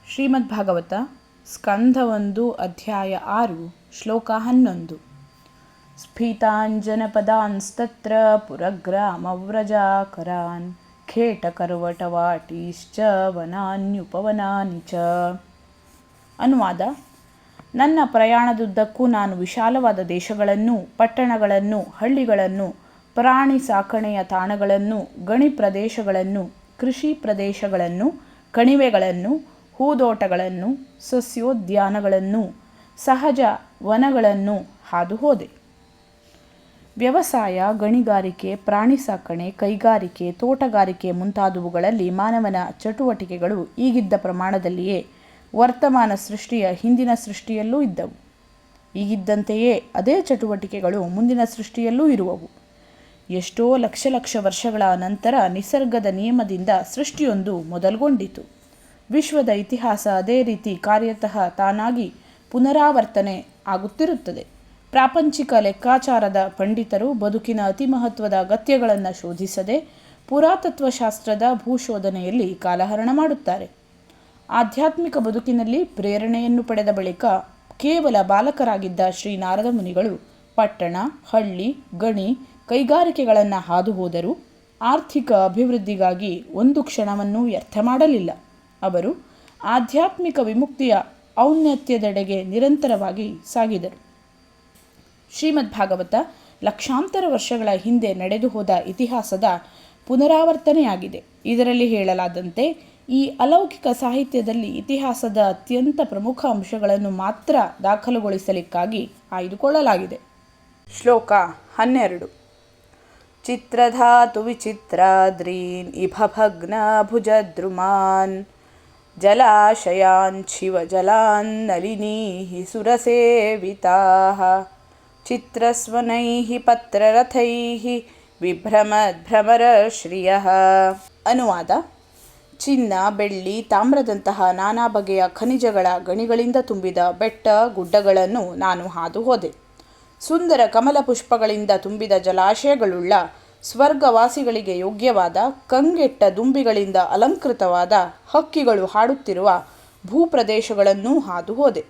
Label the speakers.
Speaker 1: ಶ್ರೀಮದ್ ಭಾಗವತ ಸ್ಕಂಧ 1 ಅಧ್ಯಾಯ 6 ಶ್ಲೋಕ 11. ಸ್ಫೀತಾಂಜನಪದಾಂಸ್ತತ್ರ ಪುರಗ್ರಾಮವ್ರಜಾಕರಾನ್ ಖೇಟಕರ್ವಟವಾಟೀಶ್ಚ ವನಾನ್ಯುಪವನಾನಿ ಚ. ಅನುವಾದ: ನನ್ನ ಪ್ರಯಾಣದುದ್ದಕ್ಕೂ ನಾನು ವಿಶಾಲವಾದ ದೇಶಗಳನ್ನು, ಪಟ್ಟಣಗಳನ್ನು, ಹಳ್ಳಿಗಳನ್ನು, ಪ್ರಾಣಿ ಸಾಕಣೆಯ ತಾಣಗಳನ್ನು, ಗಣಿ ಪ್ರದೇಶಗಳನ್ನು, ಕೃಷಿ ಪ್ರದೇಶಗಳನ್ನು, ಕಣಿವೆಗಳನ್ನು, ಹೂದೋಟಗಳನ್ನು, ಸಸ್ಯೋದ್ಯಾನಗಳನ್ನು, ಸಹಜ ವನಗಳನ್ನು ಹಾದು ಹೋದೆ. ವ್ಯವಸಾಯ, ಗಣಿಗಾರಿಕೆ, ಪ್ರಾಣಿ ಸಾಕಣೆ, ಕೈಗಾರಿಕೆ, ತೋಟಗಾರಿಕೆ ಮುಂತಾದವುಗಳಲ್ಲಿ ಮಾನವನ ಚಟುವಟಿಕೆಗಳು ಈಗಿದ್ದ ಪ್ರಮಾಣದಲ್ಲಿಯೇ ವರ್ತಮಾನ ಸೃಷ್ಟಿಯ ಹಿಂದಿನ ಸೃಷ್ಟಿಯಲ್ಲೂ ಇದ್ದವು. ಈಗಿದ್ದಂತೆಯೇ ಅದೇ ಚಟುವಟಿಕೆಗಳು ಮುಂದಿನ ಸೃಷ್ಟಿಯಲ್ಲೂ ಇರುವವು. ಎಷ್ಟೋ ಲಕ್ಷ ವರ್ಷಗಳ ನಂತರ ನಿಸರ್ಗದ ನಿಯಮದಿಂದ ಸೃಷ್ಟಿಯೊಂದು ಮೊದಲ್ಗೊಂಡಿತು. ವಿಶ್ವದ ಇತಿಹಾಸ ಅದೇ ರೀತಿ ಕಾರ್ಯತಃ ತಾನಾಗಿ ಪುನರಾವರ್ತನೆ ಆಗುತ್ತಿರುತ್ತದೆ. ಪ್ರಾಪಂಚಿಕ ಲೆಕ್ಕಾಚಾರದ ಪಂಡಿತರು ಬದುಕಿನ ಅತಿ ಮಹತ್ವದ ಅಗತ್ಯಗಳನ್ನು ಶೋಧಿಸದೆ ಪುರಾತತ್ವಶಾಸ್ತ್ರದ ಭೂಶೋಧನೆಯಲ್ಲಿ ಕಾಲಹರಣ ಮಾಡುತ್ತಾರೆ. ಆಧ್ಯಾತ್ಮಿಕ ಬದುಕಿನಲ್ಲಿ ಪ್ರೇರಣೆಯನ್ನು ಪಡೆದ ಬಳಿಕ ಕೇವಲ ಬಾಲಕರಾಗಿದ್ದ ಶ್ರೀ ನಾರದ ಮುನಿಗಳು ಪಟ್ಟಣ, ಹಳ್ಳಿ, ಗಣಿ, ಕೈಗಾರಿಕೆಗಳನ್ನು ಹಾದು ಹೋದರೂ ಆರ್ಥಿಕ ಅಭಿವೃದ್ಧಿಗಾಗಿ ಒಂದು ಕ್ಷಣವನ್ನೂ ವ್ಯರ್ಥ ಮಾಡಲಿಲ್ಲ. ಅವರು ಆಧ್ಯಾತ್ಮಿಕ ವಿಮುಕ್ತಿಯ ಔನ್ನತ್ಯದೆಡೆಗೆ ನಿರಂತರವಾಗಿ ಸಾಗಿದರು. ಶ್ರೀಮದ್ ಭಾಗವತ ಲಕ್ಷಾಂತರ ವರ್ಷಗಳ ಹಿಂದೆ ನಡೆದು ಹೋದ ಇತಿಹಾಸದ ಪುನರಾವರ್ತನೆಯಾಗಿದೆ. ಇದರಲ್ಲಿ ಹೇಳಲಾದಂತೆ ಈ ಅಲೌಕಿಕ ಸಾಹಿತ್ಯದಲ್ಲಿ ಇತಿಹಾಸದ ಅತ್ಯಂತ ಪ್ರಮುಖ ಅಂಶಗಳನ್ನು ಮಾತ್ರ ದಾಖಲುಗೊಳಿಸಲಿಕ್ಕಾಗಿ ಆಯ್ದುಕೊಳ್ಳಲಾಗಿದೆ. ಶ್ಲೋಕ 12. ಚಿತ್ರಧಾತು ವಿಚಿತ್ರಾದ್ರೀನ್ ಇಭಭಗ್ನ ಭುಜದ್ರುಮಾನ್ ಜಲಾಶಯಾನ್ ಶಿವಜಲಾನ್ ನಲಿನೀಃ ಸುರಸೇವಿತಾಃ ಚಿತ್ರಸ್ವನೈಃ ಪತ್ರರಥೈಃ ವಿಭ್ರಮದ್ಭ್ರಮರಶ್ರಿಯಃ. ಅನುವಾದ: ಚಿನ್ನ, ಬೆಳ್ಳಿ, ತಾಮ್ರದಂತಹ ನಾನಾ ಬಗೆಯ ಖನಿಜಗಳ ಗಣಿಗಳಿಂದ ತುಂಬಿದ ಬೆಟ್ಟ ಗುಡ್ಡಗಳನ್ನು ನಾನು ಹಾದು ಹೋದೆ. ಸುಂದರ ಕಮಲ ಪುಷ್ಪಗಳಿಂದ ತುಂಬಿದ ಜಲಾಶಯಗಳುಳ್ಳ, ಸ್ವರ್ಗವಾಸಿಗಳಿಗೆ ಯೋಗ್ಯವಾದ, ಕಂಗೆಟ್ಟ ದುಂಬಿಗಳಿಂದ ಅಲಂಕೃತವಾದ, ಹಕ್ಕಿಗಳು ಹಾಡುತ್ತಿರುವ ಭೂಪ್ರದೇಶಗಳನ್ನೂ ಹಾದು ಹೋದೆ.